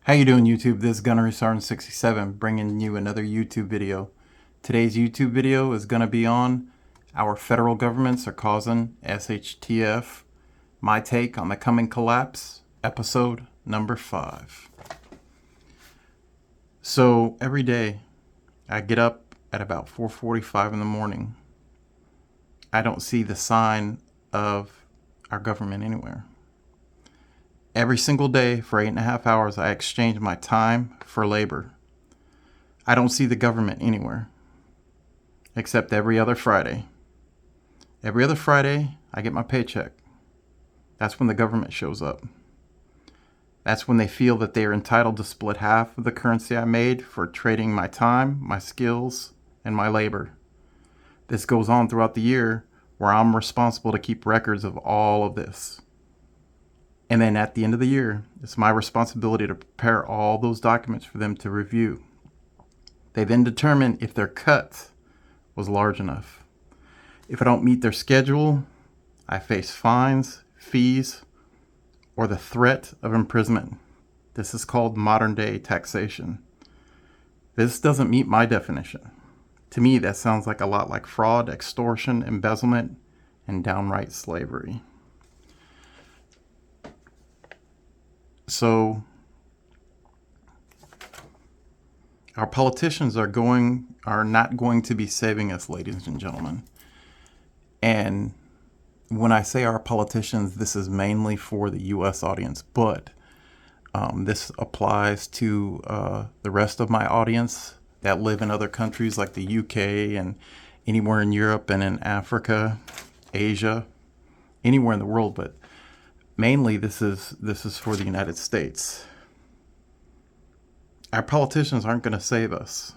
How you doing, YouTube? This is Gunnery Sergeant 67 bringing you another YouTube video. Today's YouTube video is going to be on our federal governments are causing SHTF, my take on the coming collapse, episode number 5. So every day I get up at about 4:45 in the morning. I don't see the sign of our government anywhere. Every single day for 8.5 hours, I exchange my time for labor. I don't see the government anywhere, except every other Friday. Every other Friday, I get my paycheck. That's when the government shows up. That's when they feel that they are entitled to split half of the currency I made for trading my time, my skills, and my labor. This goes on throughout the year, where I'm responsible to keep records of all of this. And then at the end of the year, it's my responsibility to prepare all those documents for them to review. They then determine if their cut was large enough. If I don't meet their schedule, I face fines, fees, or the threat of imprisonment. This is called modern day taxation. This doesn't meet my definition. To me, that sounds like a lot like fraud, extortion, embezzlement, and downright slavery. So our politicians are not going to be saving us, ladies and gentlemen. And when I say our politicians, this is mainly for the U.S. audience, but this applies to the rest of my audience that live in other countries like the UK and anywhere in Europe and in Africa, Asia, anywhere in the world, but mainly this is for the United States. Our politicians aren't going to save us,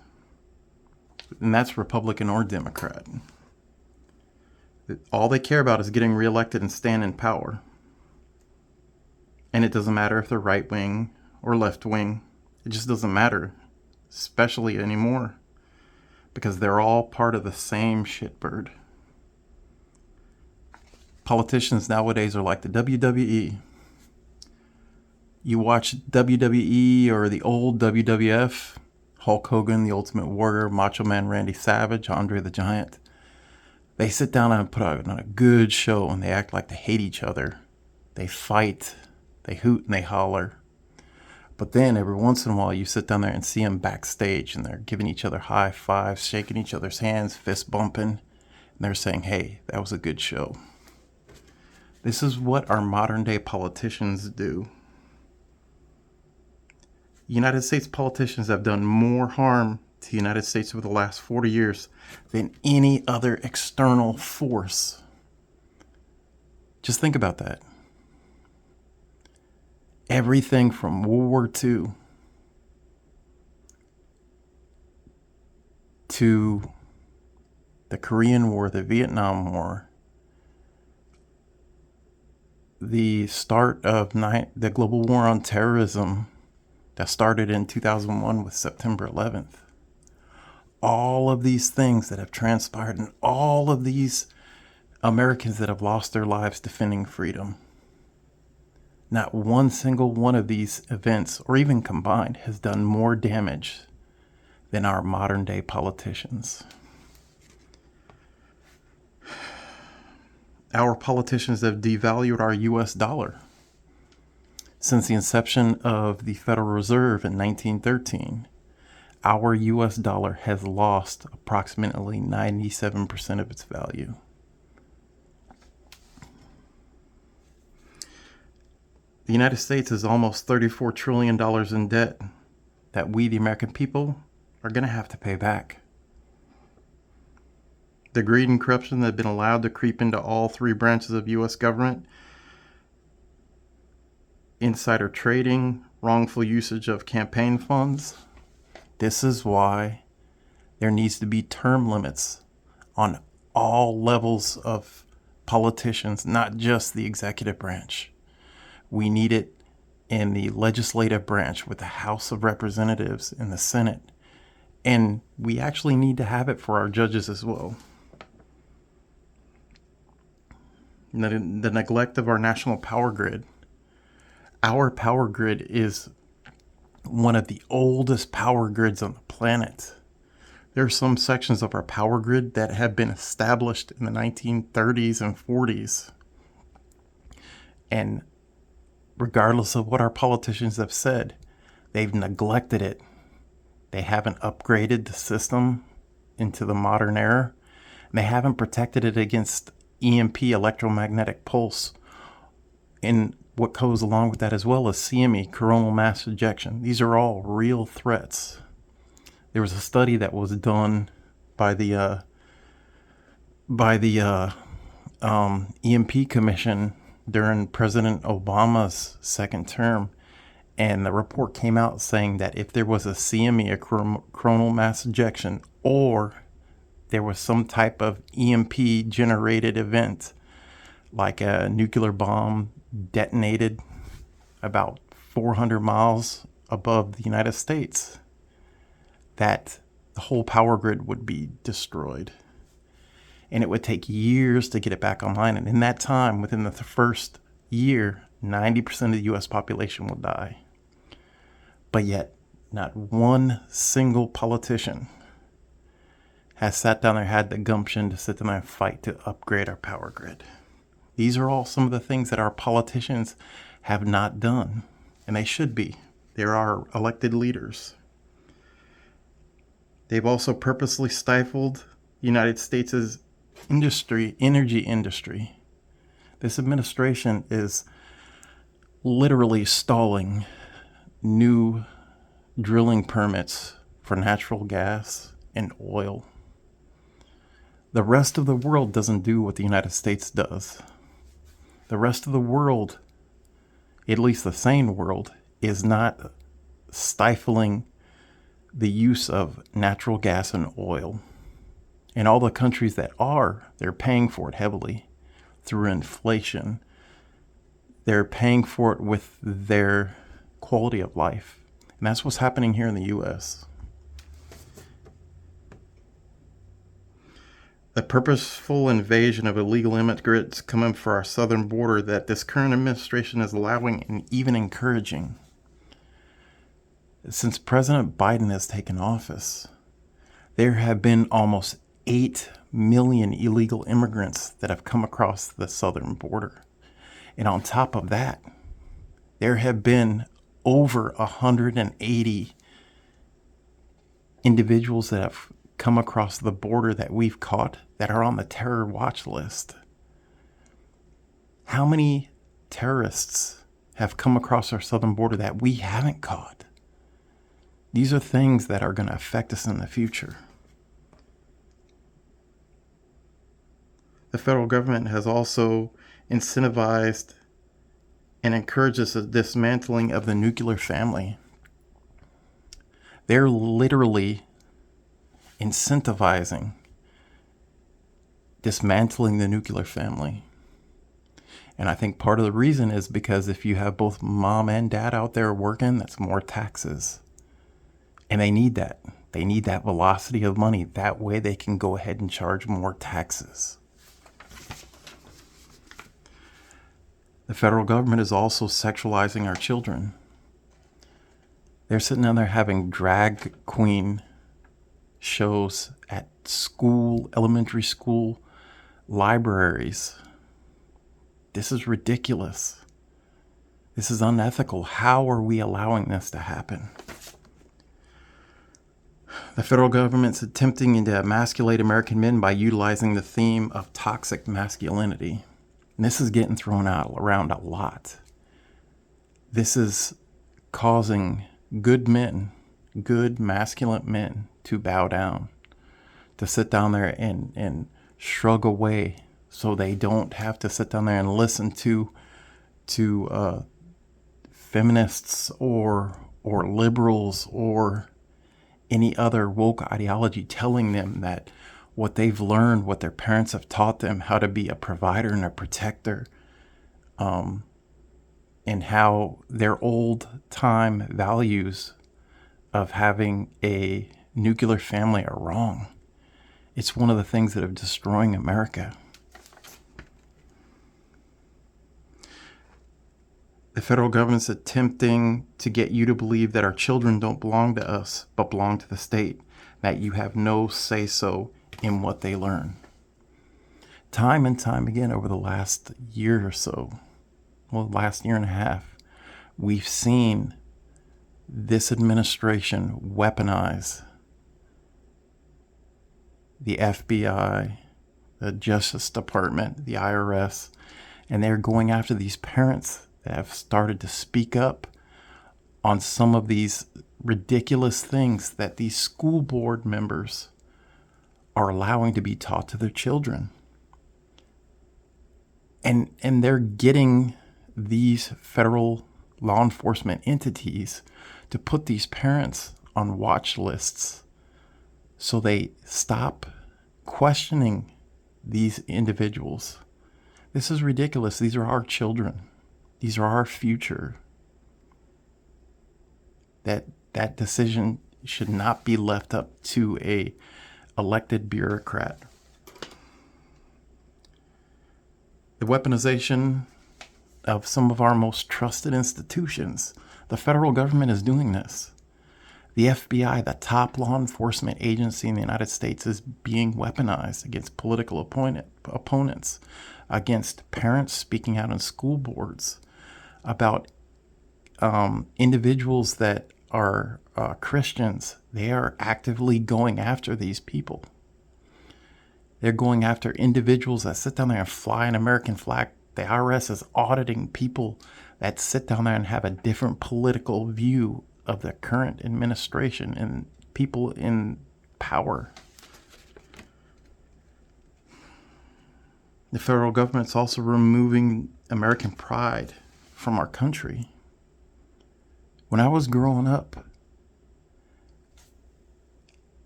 and that's Republican or Democrat. All they care about is getting reelected and staying in power. And it doesn't matter if they're right wing or left wing. It just doesn't matter, especially anymore, because they're all part of the same shitbird. Politicians nowadays are like the WWE. You watch WWE or the old WWF, Hulk Hogan, the Ultimate Warrior, Macho Man Randy Savage, Andre the Giant. They sit down and put on a good show, and they act like they hate each other. They fight, they hoot and they holler. But then every once in a while you sit down there and see them backstage, and they're giving each other high fives, shaking each other's hands, fist bumping, and they're saying, hey, that was a good show. This is what our modern day politicians do. United States politicians have done more harm to the United States over the last 40 years than any other external force. Just think about that. Everything from World War II to the Korean War, the Vietnam War, the start of the global war on terrorism that started in 2001 with September 11th. All of these things that have transpired, and all of these Americans that have lost their lives defending freedom. Not one single one of these events, or even combined, has done more damage than our modern day politicians. Our politicians have devalued our U.S. dollar. Since the inception of the Federal Reserve in 1913, our U.S. dollar has lost approximately 97% of its value. The United States is almost $34 trillion in debt that we, the American people, are going to have to pay back. The greed and corruption that have been allowed to creep into all three branches of U.S. government, insider trading, wrongful usage of campaign funds. This is why there needs to be term limits on all levels of politicians, not just the executive branch. We need it in the legislative branch with the House of Representatives and the Senate. And we actually need to have it for our judges as well. The neglect of our national power grid. Our power grid is one of the oldest power grids on the planet. There are some sections of our power grid that have been established in the 1930s and 40s. And regardless of what our politicians have said, they've neglected it. They haven't upgraded the system into the modern era. And they haven't protected it against EMP, electromagnetic pulse, and what goes along with that as well as CME, coronal mass ejection. These are all real threats. There was a study that was done by the EMP Commission during President Obama's second term, and the report came out saying that if there was a CME, a coronal mass ejection, or there was some type of EMP generated event, like a nuclear bomb detonated about 400 miles above the United States, that the whole power grid would be destroyed. And it would take years to get it back online. And in that time, within the first year, 90% of the U.S. population will die. But yet, not one single politician has sat down there, had the gumption to sit down there and fight to upgrade our power grid. These are all some of the things that our politicians have not done, and they should be. They're our elected leaders. They've also purposely stifled the United States' energy industry. This administration is literally stalling new drilling permits for natural gas and oil. The rest of the world doesn't do what the United States does. The rest of the world, at least the sane world, is not stifling the use of natural gas and oil. And all the countries that are, they're paying for it heavily through inflation. They're paying for it with their quality of life. And that's what's happening here in the U.S. The purposeful invasion of illegal immigrants coming for our southern border that this current administration is allowing and even encouraging. Since President Biden has taken office, there have been almost 8 million illegal immigrants that have come across the southern border. And on top of that, there have been over 180 individuals that have come across the border that we've caught that are on the terror watch list. How many terrorists have come across our southern border that we haven't caught? These are things that are going to affect us in the future. The federal government has also incentivized and encourages the dismantling of the nuclear family. They're literally incentivizing dismantling the nuclear family. And I think part of the reason is because if you have both mom and dad out there working, that's more taxes. And they need that. They need that velocity of money. That way they can go ahead and charge more taxes. The federal government is also sexualizing our children. They're sitting down there having drag queen shows at school, elementary school, libraries. This is ridiculous. This is unethical. How are we allowing this to happen? The federal government's attempting to emasculate American men by utilizing the theme of toxic masculinity. And this is getting thrown out around a lot. This is causing good men, good masculine men, to bow down, to sit down there and shrug away, so they don't have to sit down there and listen to feminists or liberals or any other woke ideology telling them that what they've learned, what their parents have taught them, how to be a provider and a protector, and how their old time values of having a nuclear family are wrong. It's one of the things that are destroying America. The federal government's attempting to get you to believe that our children don't belong to us, but belong to the state, that you have no say-so in what they learn. Time and time again over the last year or so, well, last year and a half, we've seen this administration weaponize the FBI, the Justice Department, the IRS, and they're going after these parents that have started to speak up on some of these ridiculous things that these school board members are allowing to be taught to their children. And they're getting these federal law enforcement entities to put these parents on watch lists so they stop questioning these individuals. This is ridiculous. These are our children. These are our future. That decision should not be left up to a elected bureaucrat. The weaponization of some of our most trusted institutions. The federal government is doing this. The FBI, the top law enforcement agency in the United States, is being weaponized against political opponents, against parents speaking out on school boards, about individuals that are Christians. They are actively going after these people. They're going after individuals that sit down there and fly an American flag. The IRS is auditing people that sit down there and have a different political view of the current administration and people in power. The federal government's also removing American pride from our country. When I was growing up,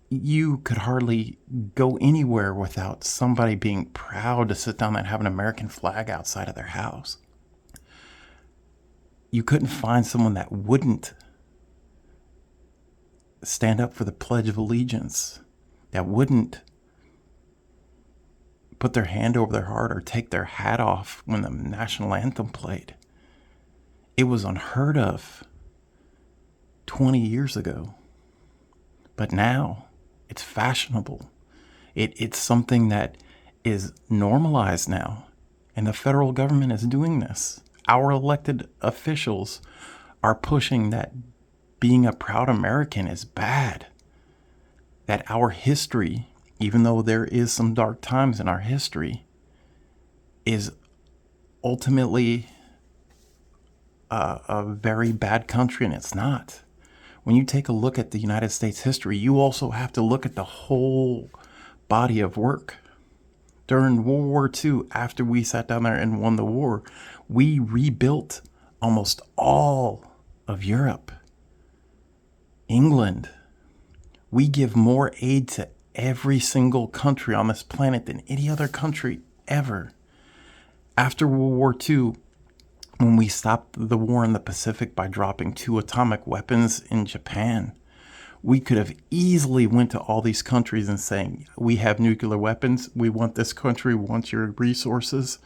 you could hardly go anywhere without somebody being proud to sit down there and have an American flag outside of their house. You couldn't find someone that wouldn't stand up for the Pledge of Allegiance, that wouldn't put their hand over their heart or take their hat off when the national anthem played. It was unheard of 20 years ago. But now it's fashionable. It's something that is normalized now. And the federal government is doing this. Our elected officials are pushing that being a proud American is bad. That our history, even though there is some dark times in our history, is ultimately a very bad country, and it's not. When you take a look at the United States history, you also have to look at the whole body of work. During World War II, after we sat down there and won the war, we rebuilt almost all of Europe. England. We give more aid to every single country on this planet than any other country ever. After World War II, when we stopped the war in the Pacific by dropping 2 atomic weapons in Japan, we could have easily went to all these countries and saying, we have nuclear weapons, we want this country, we want your resources,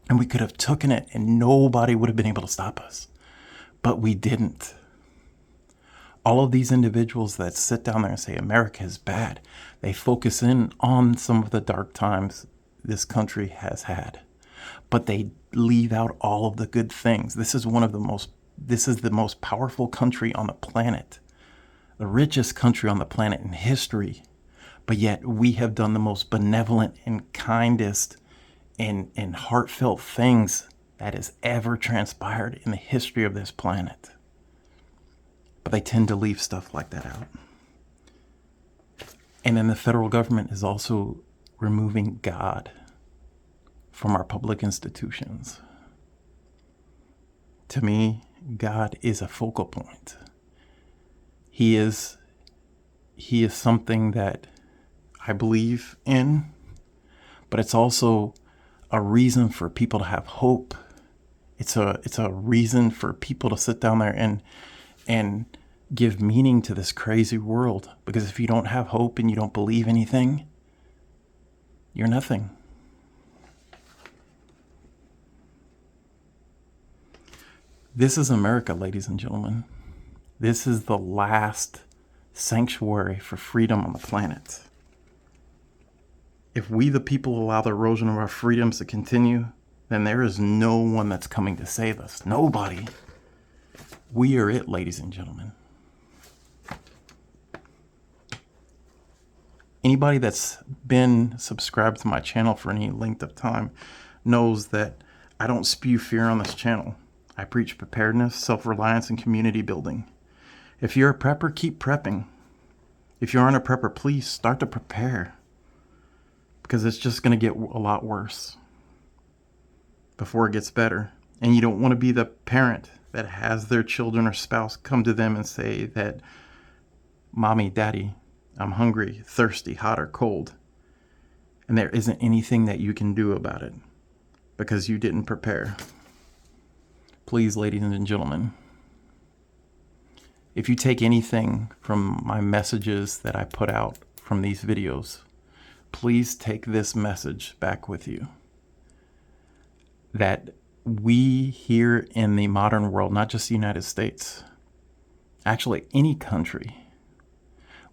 and we could have taken it and nobody would have been able to stop us. But we didn't. All of these individuals that sit down there and say America is bad, they focus in on some of the dark times this country has had. But they leave out all of the good things. This is the most powerful country on the planet, the richest country on the planet in history. But yet we have done the most benevolent and kindest and heartfelt things that has ever transpired in the history of this planet. But they tend to leave stuff like that out. And then the federal government is also removing God from our public institutions. To me, God is a focal point. He is something that I believe in, but it's also a reason for people to have hope. It's a reason for people to sit down there and give meaning to this crazy world. Because if you don't have hope and you don't believe anything, you're nothing. This is America, ladies and gentlemen. This is the last sanctuary for freedom on the planet. If we, the people, allow the erosion of our freedoms to continue, then there is no one that's coming to save us. Nobody. We are it, ladies and gentlemen. Anybody that's been subscribed to my channel for any length of time knows that I don't spew fear on this channel. I preach preparedness, self-reliance, and community building. If you're a prepper, keep prepping. If you aren't a prepper, please start to prepare, because it's just going to get a lot worse before it gets better. And you don't want to be the parent that has their children or spouse come to them and say that, "Mommy, Daddy, I'm hungry, thirsty, hot or cold," and there isn't anything that you can do about it because you didn't prepare. Please, ladies and gentlemen, if you take anything from my messages that I put out from these videos, please take this message back with you. That we here in the modern world, not just the United States, actually any country,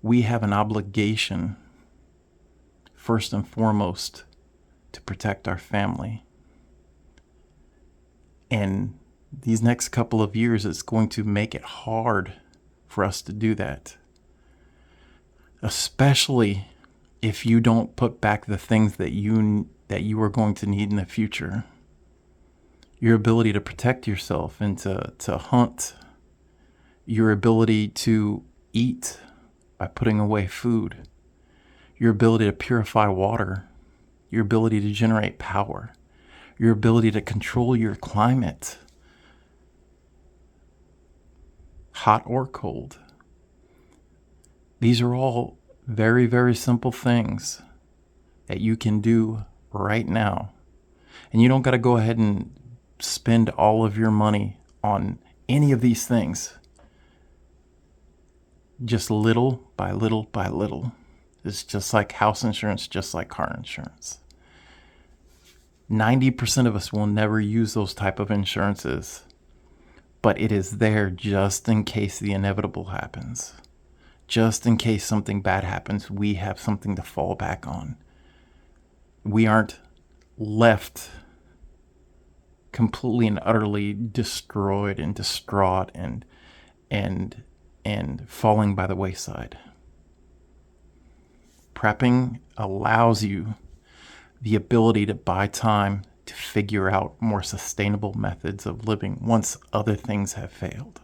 we have an obligation, first and foremost, to protect our family. And these next couple of years, it's going to make it hard for us to do that. Especially if you don't put back the things that you are going to need in the future. Your ability to protect yourself and to hunt. Your ability to eat by putting away food. Your ability to purify water. Your ability to generate power. Your ability to control your climate, hot or cold. These are all very, very simple things that you can do right now. And you don't got to go ahead and spend all of your money on any of these things. Just little by little by little. It's just like house insurance, just like car insurance. 90% of us will never use those type of insurances, but it is there just in case the inevitable happens. Just in case something bad happens, we have something to fall back on. We aren't left completely and utterly destroyed and distraught and falling by the wayside. Prepping allows you the ability to buy time to figure out more sustainable methods of living once other things have failed.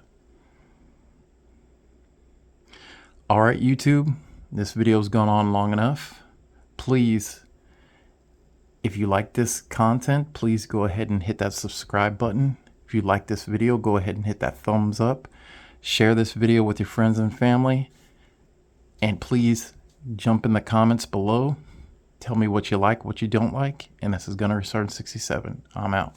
All right, YouTube, this video's gone on long enough. Please, if you like this content, please go ahead and hit that subscribe button. If you like this video, go ahead and hit that thumbs up. Share this video with your friends and family. And please jump in the comments below. Tell me what you like, what you don't like. And this is Gunner Sergeant 67. I'm out.